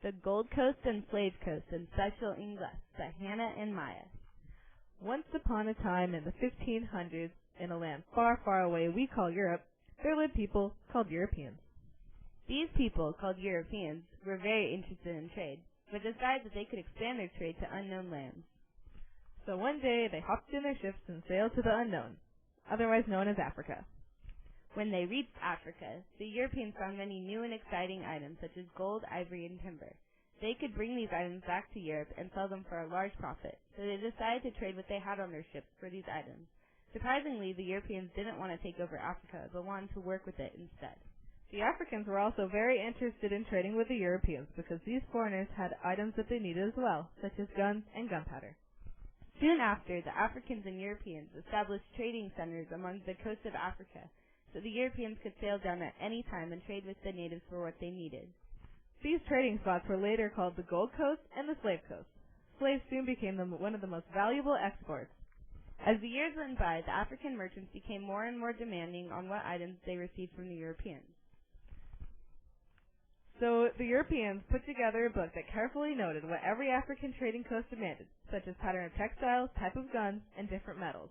The Gold Coast and Slave Coast in Special English by Hannah and Maya. Once upon a time in the 1500s, in a land far, far away we call Europe, there lived people called Europeans. These people, called Europeans, were very interested in trade, but decided that they could expand their trade to unknown lands. So one day they hopped in their ships and sailed to the unknown, otherwise known as Africa. When they reached Africa, the Europeans found many new and exciting items such as gold, ivory, and timber. They could bring these items back to Europe and sell them for a large profit, so they decided to trade what they had on their ships for these items. Surprisingly, the Europeans didn't want to take over Africa, but wanted to work with it instead. The Africans were also very interested in trading with the Europeans because these foreigners had items that they needed as well, such as guns and gunpowder. Soon after, the Africans and Europeans established trading centers along the coast of Africa, so the Europeans could sail down at any time and trade with the natives for what they needed. These trading spots were later called the Gold Coast and the Slave Coast. Slaves soon became one of the most valuable exports. As the years went by, the African merchants became more and more demanding on what items they received from the Europeans. So the Europeans put together a book that carefully noted what every African trading coast demanded, such as pattern of textiles, type of guns, and different metals.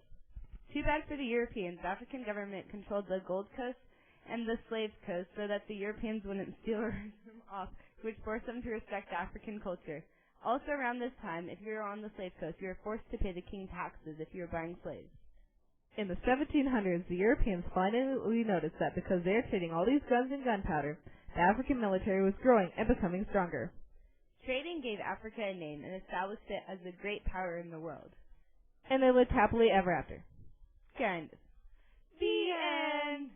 Too bad for the Europeans, the African government controlled the Gold Coast and the Slave Coast so that the Europeans wouldn't steal or rip them off, which forced them to respect African culture. Also around this time, if you were on the Slave Coast, you were forced to pay the king taxes if you were buying slaves. In the 1700s, the Europeans finally noticed that because they were trading all these guns and gunpowder, the African military was growing and becoming stronger. Trading gave Africa a name and established it as the great power in the world. And they lived happily ever after. Kind of. The end.